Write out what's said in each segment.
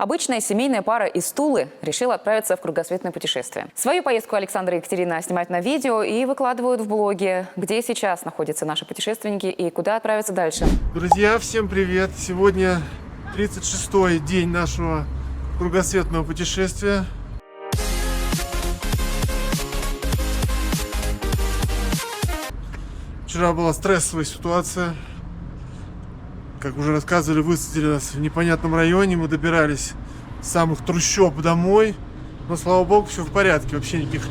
Обычная семейная пара из Тулы решила отправиться в кругосветное путешествие. Свою поездку Александр и Екатерина снимают на видео и выкладывают в блоге, где сейчас находятся наши путешественники и куда отправиться дальше. Друзья, всем привет! Сегодня 36-й день нашего кругосветного путешествия. Вчера была стрессовая ситуация. Как уже рассказывали, высадили нас в непонятном районе. Мы добирались с самых трущоб домой. Но, слава богу, все в порядке. Вообще никаких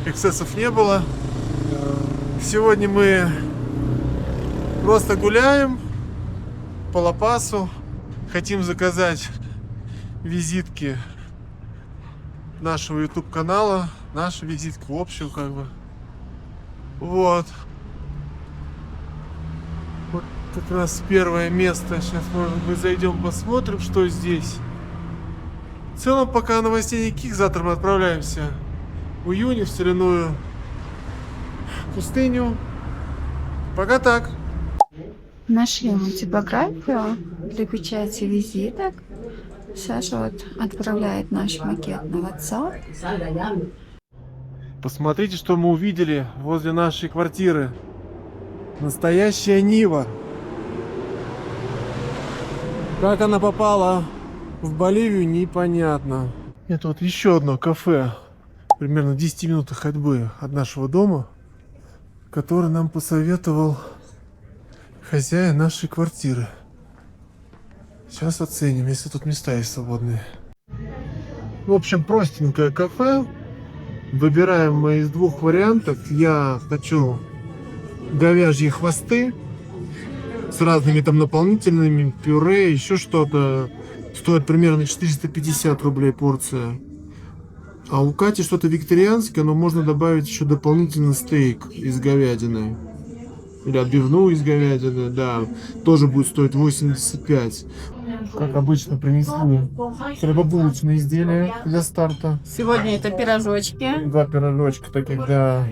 эксцессов не было. Сегодня мы просто гуляем по Ла-Пасу. Хотим заказать визитки нашего YouTube-канала. Наша визитка общую, как бы. Вот. Вот как раз первое место. Сейчас, может быть, зайдем, посмотрим, что здесь. В целом, пока новостей никаких, завтра мы отправляемся в июне в соляную пустыню. Пока так. Нашли мы типографию для печати визиток. Саша вот отправляет наш макет на WhatsApp. Посмотрите, что мы увидели возле нашей квартиры. Настоящая Нива. Как она попала в Боливию, непонятно. Это вот еще одно кафе, примерно в 10 минутах ходьбы от нашего дома, который нам посоветовал хозяин нашей квартиры. Сейчас оценим, если тут места есть свободные. В общем, простенькое кафе. Выбираем мы из двух вариантов. Я хочу говяжьи хвосты с разными там наполнительными, пюре, еще что-то. Стоит примерно 450 рублей порция. А у Кати что-то вегетарианское, но можно добавить еще дополнительно стейк из говядины. Или отбивную из говядины, да. Тоже будет стоить 85. Как обычно, принесли хлебобулочные изделия для старта. Сегодня это пирожочки. 2 пирожочка таких, да.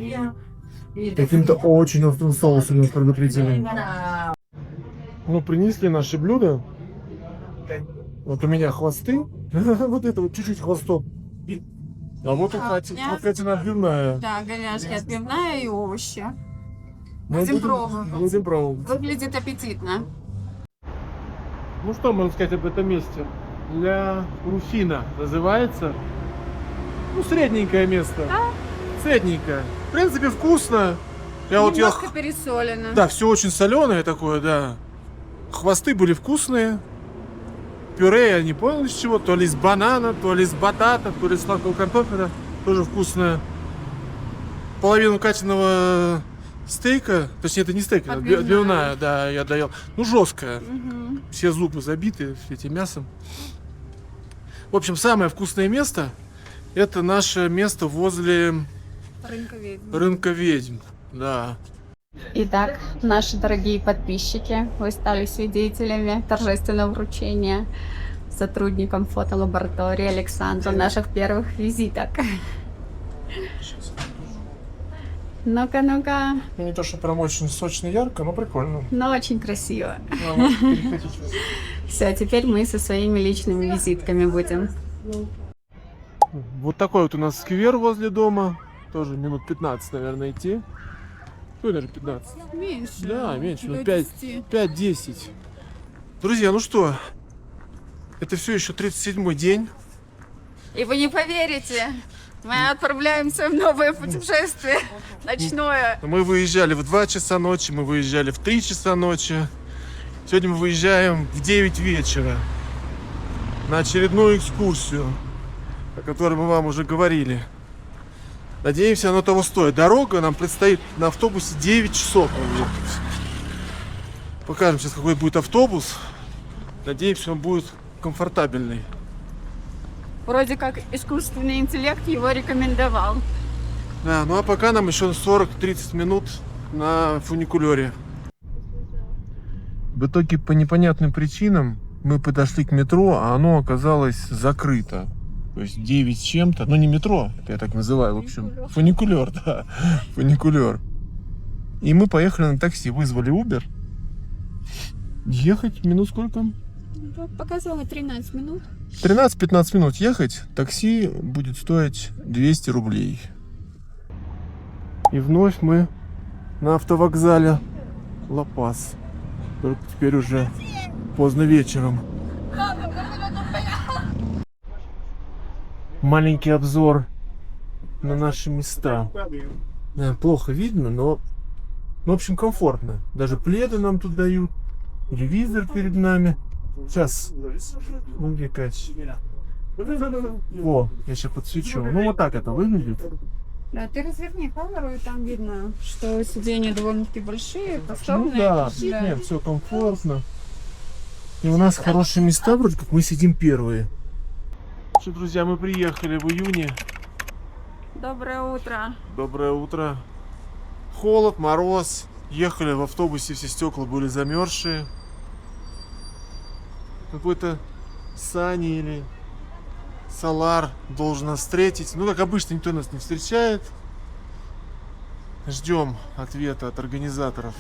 Каким-то очень острым соусом нас предупредили. Ну, принесли наши блюда. Вот у меня хвосты. Вот это вот чуть-чуть хвостов. А вот у Кати отбивная. Да, говяжья отбивная и овощи. Будем пробовать. Выглядит аппетитно. Ну что можно сказать об этом месте? Для Руфина называется. Ну, средненькое место. Да. Средненькое. В принципе, вкусно. Немножко пересолено. Да, все очень соленое такое, да. Хвосты были вкусные. Пюре я не понял из чего. То ли из банана, то ли из батата, то ли из сладкого картофеля. Тоже вкусное. Половину Катиного стейка, точнее это не стейк, это отбивная, да, я доел. Ну, жесткая. Все зубы забиты этим мясом. В общем, самое вкусное место — это наше место возле рынка ведьм. Да. Итак, наши дорогие подписчики, вы стали свидетелями торжественного вручения сотрудникам фотолаборатории Александру наших первых визиток. Ну-ка, ну-ка. Ну, не то, что прям очень сочно и ярко, но прикольно. Но очень красиво. Все, теперь мы со своими личными визитками будем. Вот такой вот у нас сквер возле дома. Тоже минут 15, наверное, идти. Ну, даже 15. Меньше. Да, меньше. 5-10. Друзья, ну что? Это все еще 37-й день. И вы не поверите, мы отправляемся в новое путешествие. Ночное. Мы выезжали в 2 часа ночи, мы выезжали в 3 часа ночи. Сегодня мы выезжаем в 9 вечера на очередную экскурсию, о которой мы вам уже говорили. Надеемся, оно того стоит. Дорога нам предстоит на автобусе 9 часов. Покажем сейчас, какой будет автобус. Надеемся, он будет комфортабельный. Вроде как искусственный интеллект его рекомендовал. Да, ну а пока нам еще 40-30 минут на фуникулере. В итоге по непонятным причинам мы подошли к метро, а оно оказалось закрыто. То есть 9 с чем-то, ну не метро, это я так называю, в общем, фуникулер, да, фуникулер. И мы поехали на такси, вызвали Uber. Ехать минут сколько? Показывала 13 минут. 13-15 минут ехать, такси будет стоить 200 рублей. И вновь мы на автовокзале Ла-Пас. Только теперь уже поздно вечером. Маленький обзор на наши места. Плохо видно, но в общем комфортно. Даже пледы нам тут дают. Телевизор перед нами. Сейчас. Ну, векать. О, я сейчас подсвечу. Ну, вот так это выглядит. Да, ты разверни камеру, и там видно, что сиденья довольно-таки большие, Ну просторные. да, нет, все комфортно. И у нас хорошие места, вроде как мы сидим первые. Что, друзья, мы приехали в июне. Доброе утро. Доброе утро. Холод, мороз. Ехали в автобусе, все стекла были замерзшие. Какой-то Сани или Солар должен нас встретить. Ну, как обычно, никто нас не встречает. Ждем ответа от организаторов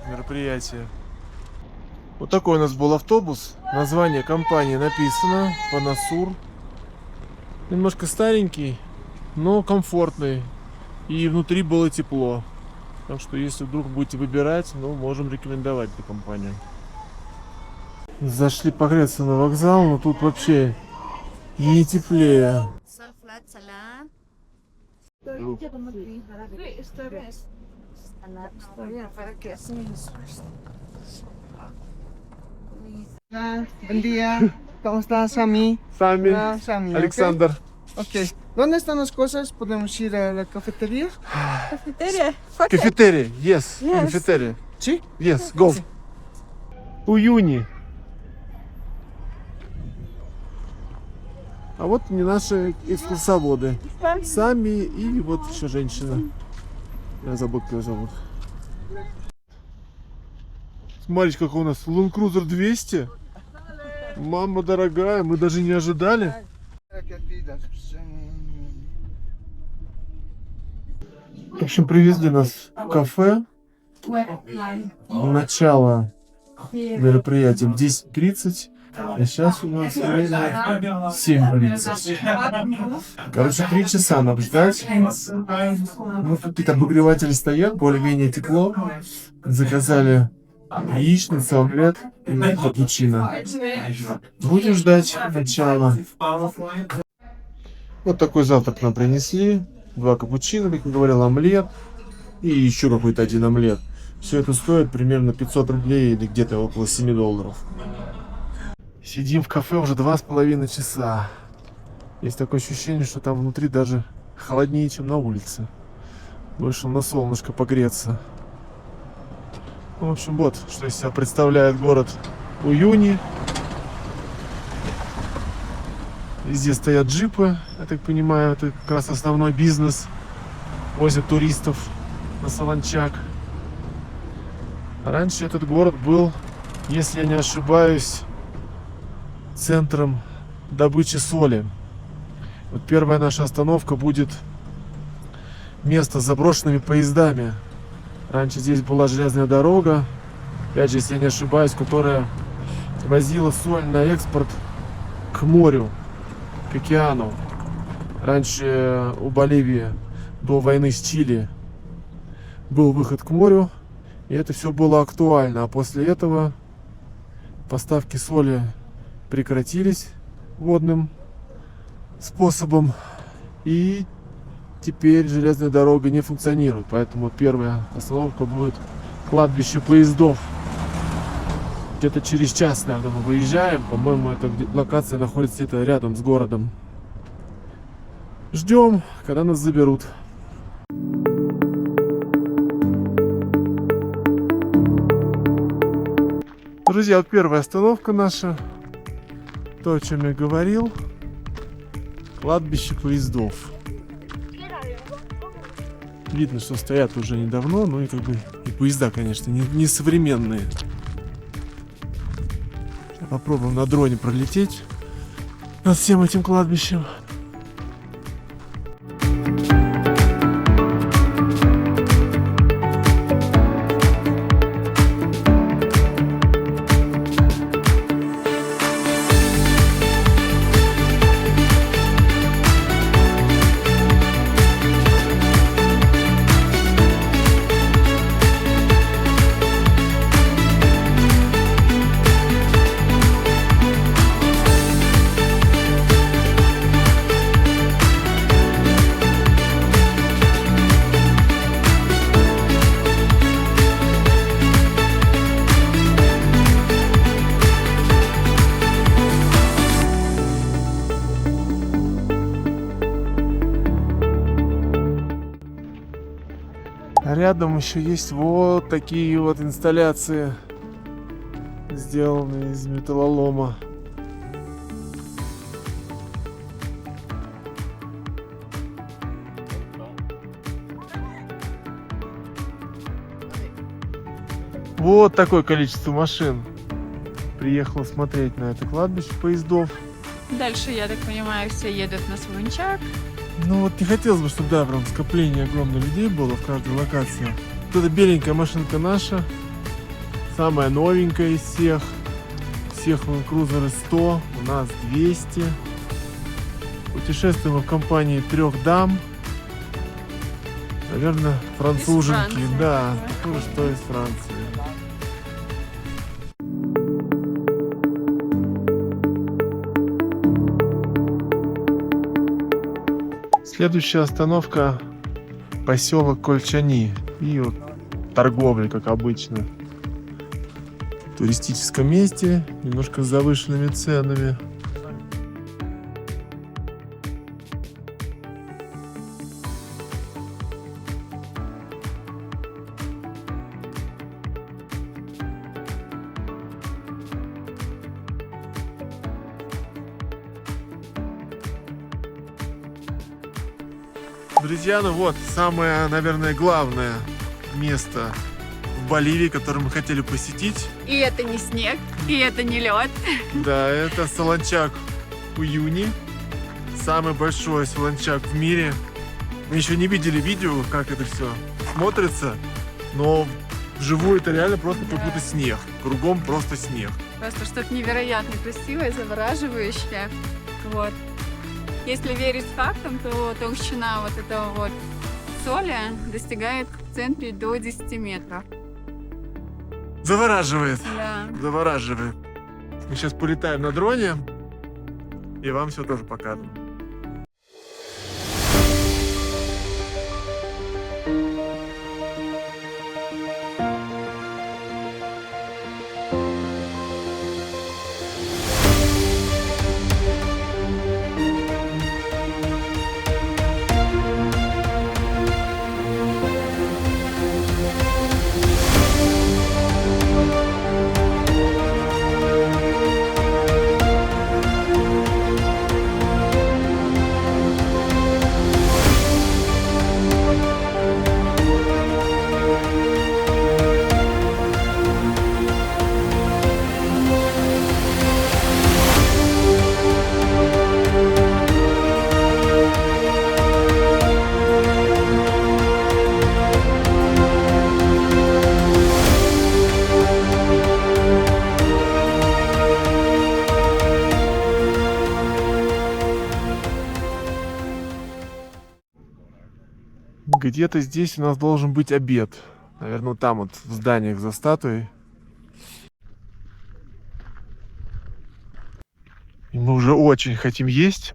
мероприятия. Вот такой у нас был автобус. Название компании написано. Панасур. Немножко старенький, но комфортный. И внутри было тепло. Так что, если вдруг будете выбирать, ну, можем рекомендовать эту компанию. Зашли погреться на вокзал, но тут вообще не теплее. Buen día, ¿cómo estás, Sammy? Сами, Hola, Sammy. Александр. Ok. ¿Dónde están las cosas? ¿Podemos ir a la cafetería? Кафетерия? Кафетерия, yes. Yes. Кафетерия. Sí. Yes, go. Уюни. А вот не наши экскурсоводы. Сами и вот еще женщина. Я забыл, как ее зовут. Смотрите, какой у нас Land Cruiser 200. Мама дорогая, мы даже не ожидали. В общем, привезли нас в кафе. Начало мероприятия в 10:30. А сейчас у нас время 7:30. Короче, 3 часа надо ждать. Ну, какие-то обогреватели стоят, более-менее тепло. Заказали яичницу, омлет и капучино. Будем ждать начала. Вот такой завтрак нам принесли. 2 капучино, как я говорил, омлет. И еще какой-то один омлет. Все это стоит примерно 500 рублей или где-то около $7. Сидим в кафе уже 2,5 часа. Есть такое ощущение, что там внутри даже холоднее, чем на улице. Вышел на солнышко погреться. В общем, вот что из себя представляет город Уюни. Везде стоят джипы, я так понимаю, это как раз основной бизнес. Возят туристов на Солончак. Раньше этот город был, если я не ошибаюсь, центром добычи соли. Вот первая наша остановка будет место с заброшенными поездами. Раньше здесь была железная дорога, опять же, если я не ошибаюсь, которая возила соль на экспорт к морю, к океану. Раньше у Боливии до войны с Чили был выход к морю, и это все было актуально. А после этого поставки соли прекратились водным способом, и теперь железная дорога не функционирует. Поэтому первая остановка будет кладбище поездов. Где-то через час, наверное, мы выезжаем. По-моему, эта локация находится где-то рядом с городом. Ждем, когда нас заберут. Друзья, вот первая остановка наша. То, о чем я говорил. Кладбище поездов. Видно, что стоят уже недавно, но и как бы и поезда, конечно, не современные. Попробуем на дроне пролететь над всем этим кладбищем. рядом еще есть вот такие вот инсталляции, сделанные из металлолома. Вот такое количество машин приехало смотреть на это кладбище поездов. Дальше, я так понимаю, все едут на Солончак. Ну вот не хотелось бы, чтобы, да, прям скопление огромных людей было в каждой локации. Вот эта беленькая машинка наша, самая новенькая из всех. Всех Land-Cruiser 100, у нас 200. Путешествуем мы в компании 3 дам. Наверное, француженки, Франции. да, тоже что из Франции. Следующая остановка — поселок Кольчани. И вот торговля, как обычно. В туристическом месте, немножко с завышенными ценами. Друзья, ну вот, самое, наверное, главное место в Боливии, которое мы хотели посетить. И это не снег, и это не лед. Да, это Солончак Уюни. Самый большой солончак в мире. Мы еще не видели видео, как это все смотрится, но вживую это реально просто как будто снег. Кругом просто снег. Просто что-то невероятно красивое, завораживающее. Вот. Если верить фактам, то толщина вот этого вот соли достигает в центре до 10 метров. Завораживает. Да. Завораживает. Мы сейчас полетаем на дроне и вам все тоже покажем. Где-то здесь у нас должен быть обед. Наверное, вот там вот в зданиях за статуей. И мы уже очень хотим есть.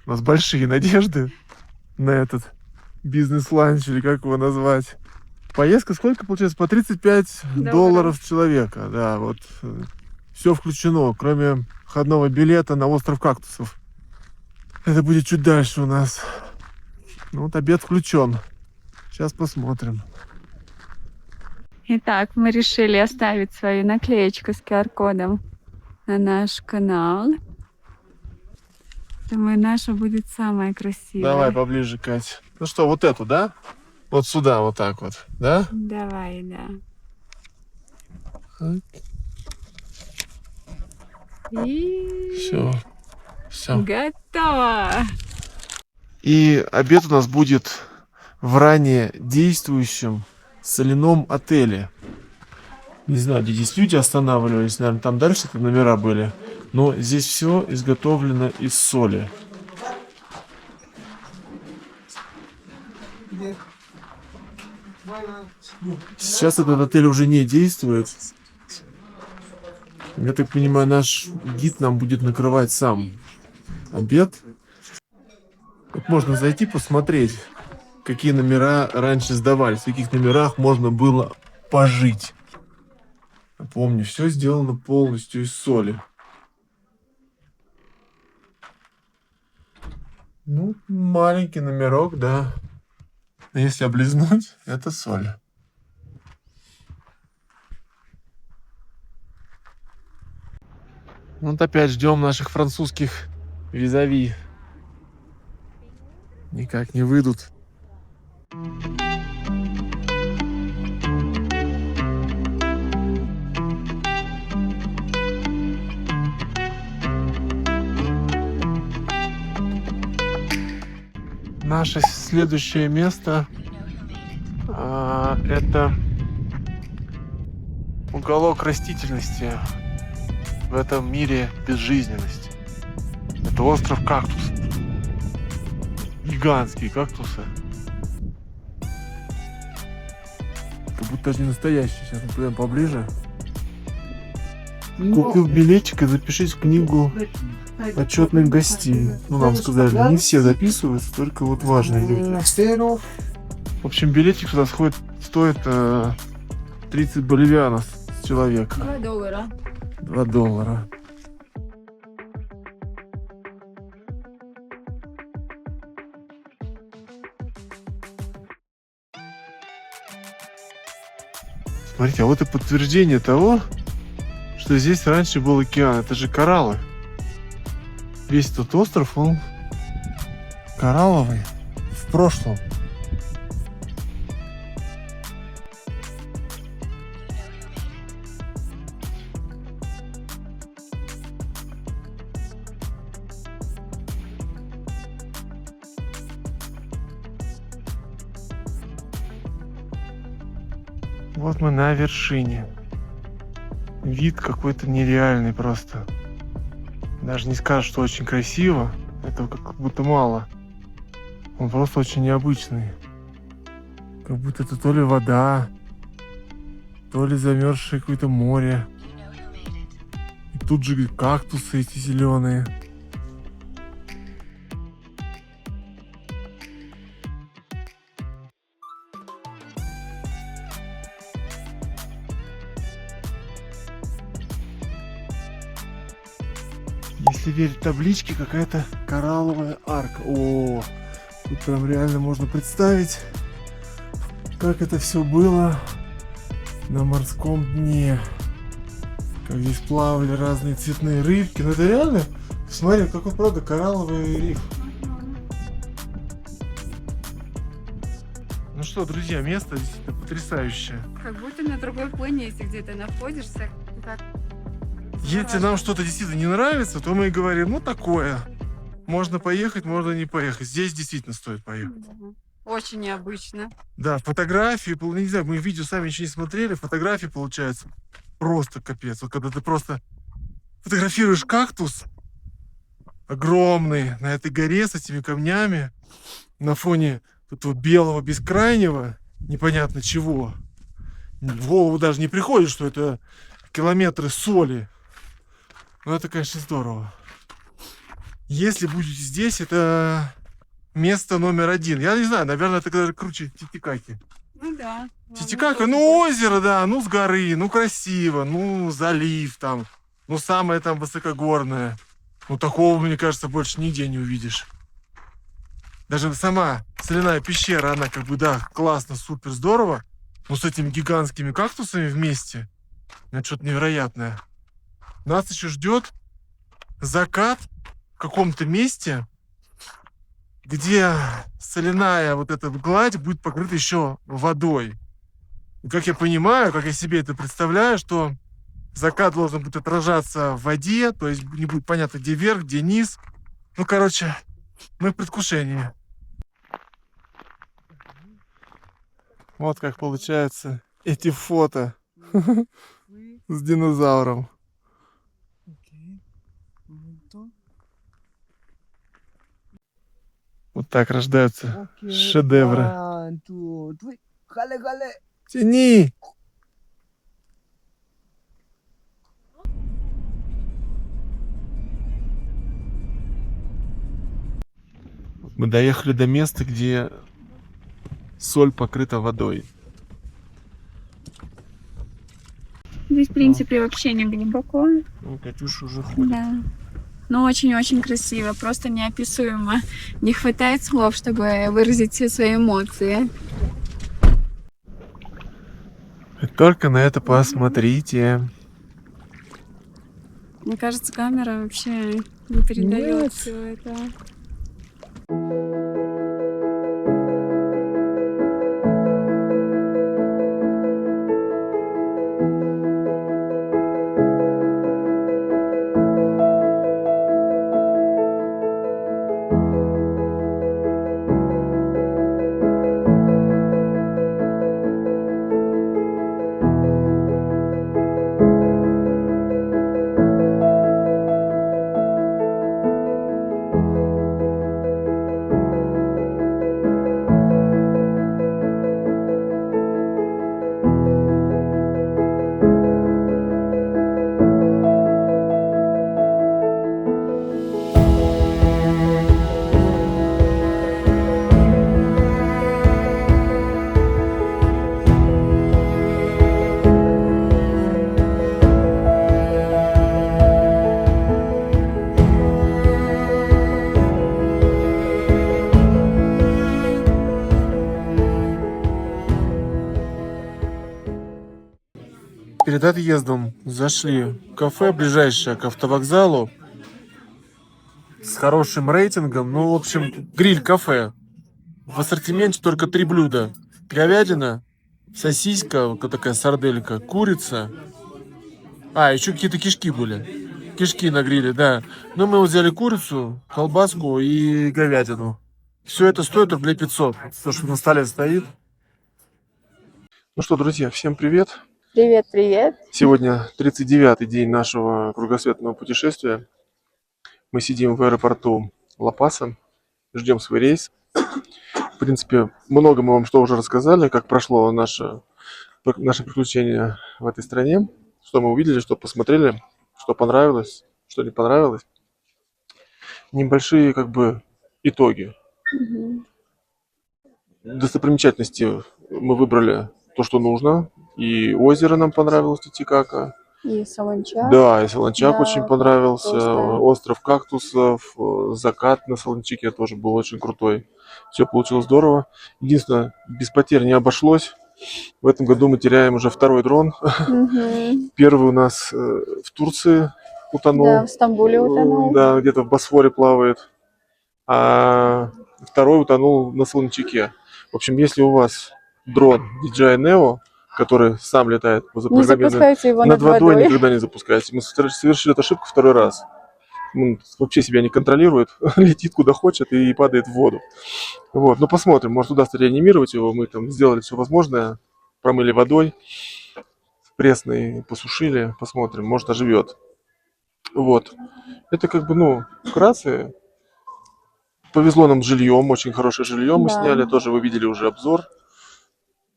У нас большие надежды на этот бизнес-ланч, или как его назвать. Поездка сколько получается? По 35 долларов с человека. Да, вот все включено, кроме входного билета на остров кактусов. Это будет чуть дальше у нас. Ну вот обед включен. Сейчас посмотрим. Итак, мы решили оставить свою наклеечку с QR-кодом на наш канал. Думаю, наша будет самая красивая. Давай поближе, Кать. Ну что, вот эту, да? Вот сюда, вот так вот, да? Давай, да. И Все. готово! И обед у нас будет в ранее действующем соляном отеле. Не знаю, где здесь люди останавливались, наверное, там дальше номера были. Но здесь все изготовлено из соли. Сейчас этот отель уже не действует. Я так понимаю, наш гид нам будет накрывать сам обед. Тут можно зайти посмотреть, какие номера раньше сдавались, в каких номерах можно было пожить. Помню, все сделано полностью из соли. Ну, маленький номерок, да. Но если облизнуть, это соль. Вот опять ждем наших французских визави. Никак не выйдут. Наше следующее место это уголок растительности в этом мире безжизненности. Это остров Кактус. Гигантские кактусы. Как будто даже не настоящие. Сейчас мы пойдем поближе. Купил билетик и запишись в книгу почетных гостей. Ну, нам сказали, не все записываются, только вот важные люди. В общем, билетик сюда стоит 30 боливианов с человека. $2. $2. Смотрите, а вот и подтверждение того, что здесь раньше был океан. Это же кораллы. Весь этот остров, он коралловый в прошлом. Вот мы на вершине. Вид какой-то нереальный просто. Даже не скажешь, что очень красиво. Этого как будто мало. Он просто очень необычный. Как будто это то ли вода, то ли замерзшее какое-то море. И тут же кактусы эти зеленые. Если верить табличке, какая-то коралловая арка. О, тут прям реально можно представить, как это все было на морском дне. Как здесь плавали разные цветные рыбки. Ну это реально, смотри, как он правда коралловый риф. Ну что, друзья, место действительно потрясающее. Как будто на другой планете где-то находишься. Так. Если нам что-то действительно не нравится, то мы и говорим, ну такое. Можно поехать, можно не поехать. Здесь действительно стоит поехать. Очень необычно. Да, фотографии, ну, не знаю, мы видео сами еще не смотрели, фотографии получаются просто капец. Вот когда ты просто фотографируешь кактус огромный на этой горе с этими камнями на фоне этого белого бескрайнего, непонятно чего. В голову даже не приходит, что это километры соли. Но это, конечно, здорово. Если будете здесь, это место номер 1. Я не знаю, наверное, это даже круче Титикаки. Ну да. Титикака, ну озеро, да, ну с горы, ну красиво, ну залив там, ну самое там высокогорное. Ну такого, мне кажется, больше нигде не увидишь. Даже сама соляная пещера, она как бы, да, классно, супер, здорово. Но с этими гигантскими кактусами вместе, это что-то невероятное. Нас еще ждет закат в каком-то месте, где соляная вот эта гладь будет покрыта еще водой. И как я понимаю, как я себе это представляю, что закат должен будет отражаться в воде, то есть не будет понятно, где верх, где низ. Ну, короче, мы в предвкушении. Вот как получаются эти фото с динозавром. Вот так рождаются шедевры. Тяни! Мы доехали до места, где соль покрыта водой. Здесь, в принципе, вообще не глубоко. Ну, Катюша уже ходит. Да. Но очень-очень красиво, просто неописуемо. Не хватает слов, чтобы выразить все свои эмоции. Только на это посмотрите. Мне кажется, камера вообще не передает Нет. все это. Перед отъездом зашли в кафе, ближайшее к автовокзалу, с хорошим рейтингом. Ну, в общем, гриль-кафе. В ассортименте только 3 блюда. Говядина, сосиска, вот такая сарделька, курица. А, еще какие-то кишки были. Кишки на гриле, да. Но мы вот взяли курицу, колбаску и говядину. Все это стоит рублей 500. То, что на столе стоит. Ну что, друзья, всем привет. Привет, привет. Сегодня 39-й день нашего кругосветного путешествия. Мы сидим в аэропорту Ла-Паса, ждем свой рейс. В принципе, много мы вам что уже рассказали, как прошло наше приключение в этой стране, что мы увидели, что посмотрели, что понравилось, что не понравилось. Небольшие итоги. Достопримечательности мы выбрали то, что нужно. И озеро нам понравилось, Титикака. И Солончак. Да, и Солончак Да, очень понравился. просто. Остров кактусов, закат на Солончаке тоже был очень крутой. Все получилось здорово. Единственное, без потерь не обошлось. В этом году мы теряем уже второй дрон. Мгм. Первый у нас в Турции утонул. Да, в Стамбуле утонул. Да, где-то в Босфоре плавает. А второй утонул на Солончаке. В общем, если у вас дрон DJI Neo, который сам летает, Не запрограммирован запускайте его над над водой, водой. никогда не запускайте. Мы совершили эту ошибку второй раз. Он вообще себя не контролирует, летит куда хочет и падает в воду. Вот, ну посмотрим, может удастся реанимировать его. Мы там сделали все возможное, промыли водой, пресной, посушили, посмотрим, может оживет. Вот, это вкратце. Повезло нам с жильем, очень хорошее жилье мы Да. сняли, тоже вы видели уже обзор.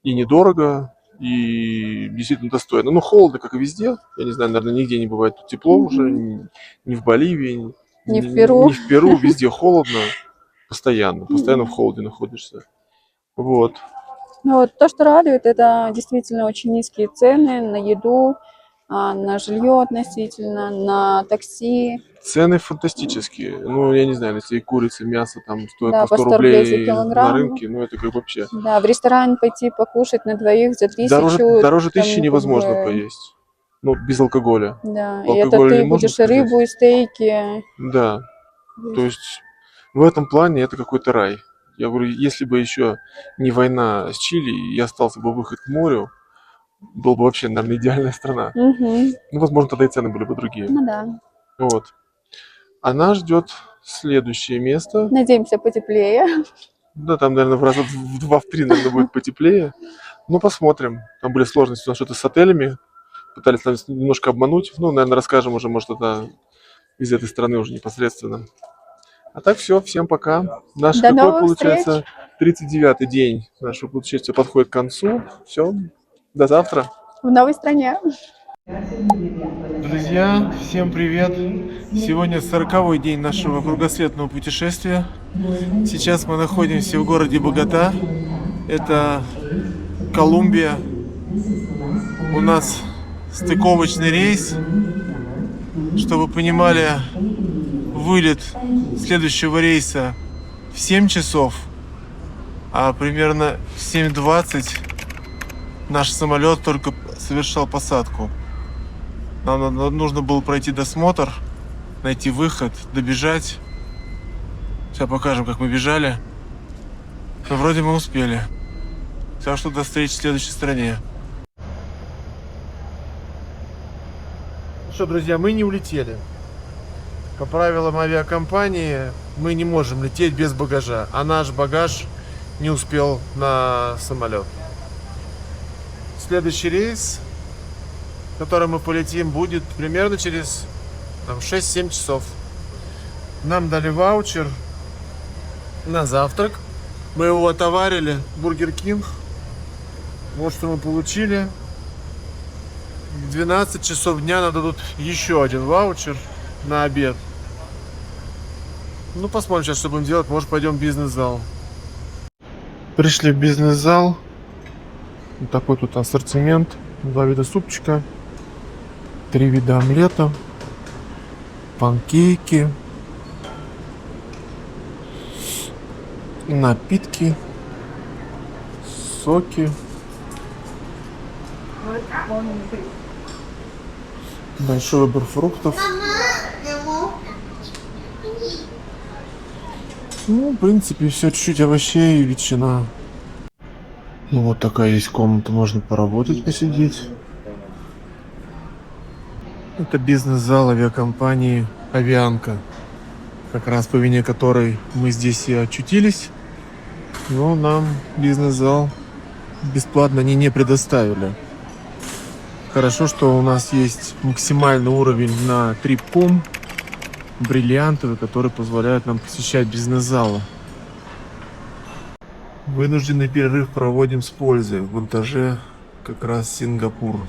И недорого, и действительно достойно. Ну, холодно, как и везде. Я не знаю, наверное, нигде не бывает тут тепло уже. Ни в Боливии, Ни в Перу. Ни в Перу. Везде холодно. Постоянно. Постоянно в холоде находишься. Вот. Ну вот то, что радует, это действительно очень низкие цены на еду, на жилье относительно, на такси. Цены фантастические. Ну, я не знаю, если и курица, и мясо там стоит Да, по 100 по 100 рублей за рублей на килограмм. рынке, ну, это как вообще. Да, в ресторан пойти покушать на двоих за 1000. Дороже там, 1000 невозможно поесть. Ну, без алкоголя. Да, и Алкоголь это не ты можно будешь и сказать. рыбу, и стейки. Да. То есть в этом плане это какой-то рай. Я говорю, если бы еще не война с Чили и остался бы выход к морю, был бы вообще, наверное, идеальная страна. Мгм. Ну, возможно, тогда и цены были бы другие. Ну да. Вот. А нас ждет следующее место. Надеемся, потеплее. Да, там, наверное, в раза в 2-3, наверное, будет потеплее. Ну, посмотрим. Там были сложности у нас что-то с отелями. Пытались нас немножко обмануть. Ну, наверное, расскажем уже, может, это из этой страны уже непосредственно. А так все, всем пока. Наш До какой новых получается 39-й день нашего путешествия подходит к концу. Все, до завтра. В новой стране. Друзья, всем привет! Сегодня 40-й день нашего кругосветного путешествия. Сейчас мы находимся в городе Богота. Это Колумбия. У нас стыковочный рейс. Чтобы вы понимали, вылет следующего рейса в 7 часов, а примерно в 7:20 наш самолет только совершал посадку. Нам нужно было пройти досмотр, найти выход, добежать. Сейчас покажем, как мы бежали. Но вроде мы успели. Так что до встречи в следующей стране. Ну что, друзья, мы не улетели. По правилам авиакомпании мы не можем лететь без багажа, а наш багаж не успел на самолет. Следующий рейс, в который мы полетим, будет примерно через 6-7 часов. Нам дали ваучер на завтрак. Мы его отоварили в Бургер Кинг. Вот что мы получили. В 12 часов дня нам дадут еще один ваучер на обед. Ну, посмотрим сейчас, что будем делать. Может, пойдем в бизнес-зал. Пришли в бизнес-зал. Вот такой тут ассортимент. 2 вида супчика. 3 вида омлета. Панкейки. Напитки. Соки. Большой выбор фруктов. Ну, в принципе, все чуть-чуть овощей и ветчина. Ну, вот такая есть комната, можно поработать, посидеть. Это бизнес-зал авиакомпании «Авианка», как раз по вине которой мы здесь и очутились. Но нам бизнес-зал бесплатно они не предоставили. Хорошо, что у нас есть максимальный уровень на Trip.com, бриллиантовый, который позволяет нам посещать бизнес-залы. Вынужденный перерыв проводим с пользой. В этаже как раз Сингапур.